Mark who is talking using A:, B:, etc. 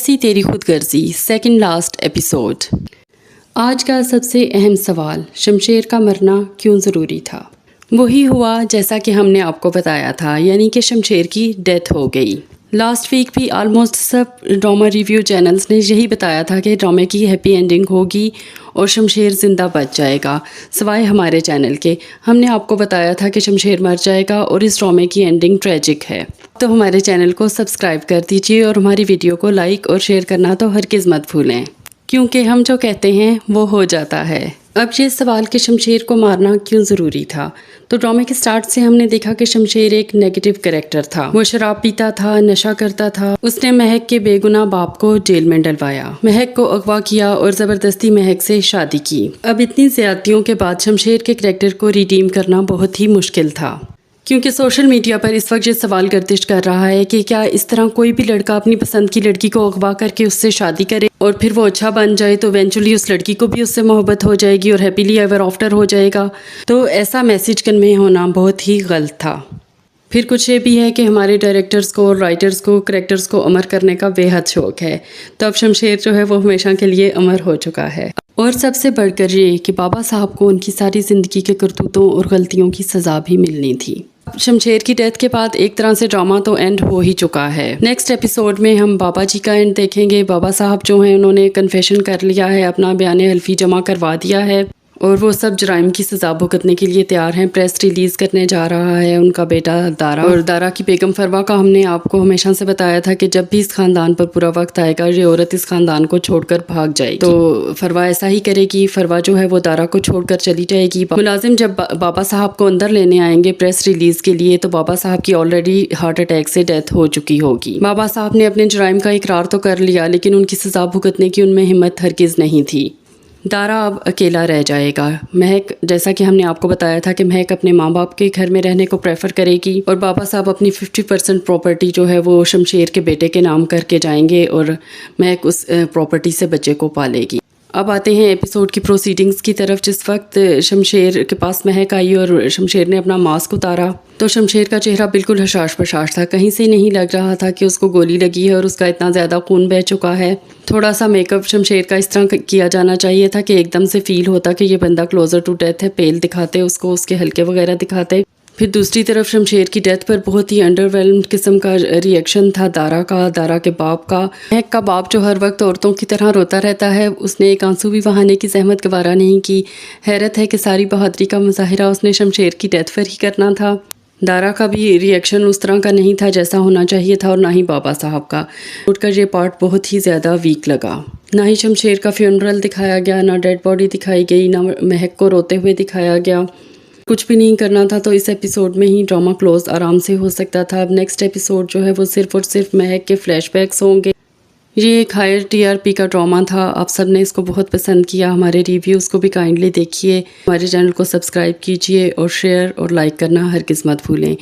A: سی تیری خود غرضی second last episode. آج کا سب سے اہم سوال، شمشیر کا مرنا کیوں ضروری تھا؟ وہی ہوا جیسا کہ ہم نے آپ کو بتایا تھا، یعنی کہ شمشیر کی ڈیتھ ہو گئی۔ لاسٹ ویک بھی آلموسٹ سب ڈرامہ ریویو چینلز نے یہی بتایا تھا کہ ڈرامے کی ہیپی اینڈنگ ہوگی اور شمشیر زندہ بچ جائے گا، سوائے ہمارے چینل کے۔ ہم نے آپ کو بتایا تھا کہ شمشیر مر جائے گا اور اس ڈرامے کی اینڈنگ ٹریجک ہے۔ تو ہمارے چینل کو سبسکرائب کر دیجیے اور ہماری ویڈیو کو لائک اور شیئر کرنا تو ہرگز مت بھولیں، کیونکہ ہم جو کہتے ہیں وہ ہو جاتا ہے۔ اب یہ سوال کہ شمشیر کو مارنا کیوں ضروری تھا، تو ڈرامے کے سٹارٹ سے ہم نے دیکھا کہ شمشیر ایک نیگیٹو کریکٹر تھا۔ وہ شراب پیتا تھا، نشہ کرتا تھا۔ اس نے مہک کے بے گناہ باپ کو جیل میں ڈلوایا، مہک کو اغوا کیا اور زبردستی مہک سے شادی کی۔ اب اتنی زیادتیوں کے بعد شمشیر کے کریکٹر کو ریڈیم کرنا بہت ہی مشکل تھا، کیونکہ سوشل میڈیا پر اس وقت یہ سوال گردش کر رہا ہے کہ کیا اس طرح کوئی بھی لڑکا اپنی پسند کی لڑکی کو اغوا کر کے اس سے شادی کرے اور پھر وہ اچھا بن جائے تو ایونچولی اس لڑکی کو بھی اس سے محبت ہو جائے گی اور ہیپیلی ایور آفٹر ہو جائے گا؟ تو ایسا میسیج کنوے ہونا بہت ہی غلط تھا۔ پھر کچھ یہ بھی ہے کہ ہمارے ڈائریکٹرز کو اور رائٹرز کو کریکٹرز کو امر کرنے کا بے حد شوق ہے، تو اب شمشیر جو ہے وہ ہمیشہ کے لیے امر ہو چکا ہے۔ اور سب سے بڑھ کر یہ کہ بابا صاحب کو ان کی ساری زندگی کے کرتوتوں اور غلطیوں کی سزا بھی ملنی تھی۔ شمشیر کی ڈیتھ کے بعد ایک طرح سے ڈرامہ تو اینڈ ہو ہی چکا ہے۔ نیکسٹ ایپیسوڈ میں ہم بابا جی کا اینڈ دیکھیں گے۔ بابا صاحب جو ہیں انہوں نے کنفیشن کر لیا ہے، اپنا بیان حلفی جمع کروا دیا ہے اور وہ سب جرائم کی سزا بھگتنے کے لیے تیار ہیں۔ پریس ریلیز کرنے جا رہا ہے ان کا بیٹا دارا، اور دارا کی بیگم فروا کا ہم نے آپ کو ہمیشہ سے بتایا تھا کہ جب بھی اس خاندان پر برا وقت آئے گا یہ عورت اس خاندان کو چھوڑ کر بھاگ جائے گی، تو فروا ایسا ہی کرے گی۔ فروا جو ہے وہ دارا کو چھوڑ کر چلی جائے گی۔ ملازم جب بابا صاحب کو اندر لینے آئیں گے پریس ریلیز کے لیے، تو بابا صاحب کی آلریڈی ہارٹ اٹیک سے ڈیتھ ہو چکی ہوگی۔ بابا صاحب نے اپنے جرائم کا اقرار تو کر لیا، لیکن ان کی سزا بھگتنے کی ان میں ہمت ہرگز نہیں تھی۔ دارا اب اکیلا رہ جائے گا۔ مہک، جیسا کہ ہم نے آپ کو بتایا تھا کہ مہک اپنے ماں باپ کے گھر میں رہنے کو پریفر کرے گی، اور بابا صاحب اپنی 50% پراپرٹی جو ہے وہ شمشیر کے بیٹے کے نام کر کے جائیں گے اور مہک اس پراپرٹی سے بچے کو پالے گی۔ اب آتے ہیں ایپیسوڈ کی پروسیڈنگز کی طرف۔ جس وقت شمشیر کے پاس مہک آئی اور شمشیر نے اپنا ماسک اتارا تو شمشیر کا چہرہ بالکل حشاش پشاش تھا، کہیں سے نہیں لگ رہا تھا کہ اس کو گولی لگی ہے اور اس کا اتنا زیادہ خون بہہ چکا ہے۔ تھوڑا سا میک اپ شمشیر کا اس طرح کیا جانا چاہیے تھا کہ ایک دم سے فیل ہوتا کہ یہ بندہ کلوزر ٹو ڈیتھ ہے، پیل دکھاتے اس کو، اس کے حلقے وغیرہ دکھاتے۔ پھر دوسری طرف شمشیر کی ڈیتھ پر بہت ہی انڈر ویلمڈ قسم کا ری ایکشن تھا دارا کا، دارا کے باپ کا۔ مہک کا باپ جو ہر وقت عورتوں کی طرح روتا رہتا ہے، اس نے ایک آنسو بھی بہانے کی زحمت گوارا نہیں کی۔ حیرت ہے کہ ساری بہادری کا مظاہرہ اس نے شمشیر کی ڈیتھ پر ہی کرنا تھا۔ دارا کا بھی ری ایکشن اس طرح کا نہیں تھا جیسا ہونا چاہیے تھا، اور نہ ہی بابا صاحب کا۔ اٹھ کر یہ پارٹ بہت ہی زیادہ ویک لگا۔ نہ ہی شمشیر کا فیونرل دکھایا گیا، نہ ڈیڈ باڈی دکھائی گئی، نہ مہک کو روتے ہوئے دکھایا گیا۔ کچھ بھی نہیں کرنا تھا تو اس ایپیسوڈ میں ہی ڈرامہ کلوز آرام سے ہو سکتا تھا۔ اب نیکسٹ ایپیسوڈ جو ہے وہ صرف اور صرف مہک کے فلیش بیکس ہوں گے۔ یہ ایک ہائر TRP کا ڈرامہ تھا، آپ سب نے اس کو بہت پسند کیا۔ ہمارے ریویوز کو بھی کائنڈلی دیکھیے، ہمارے چینل کو سبسکرائب کیجیے اور شیئر اور لائک کرنا ہرگز مت بھولیں۔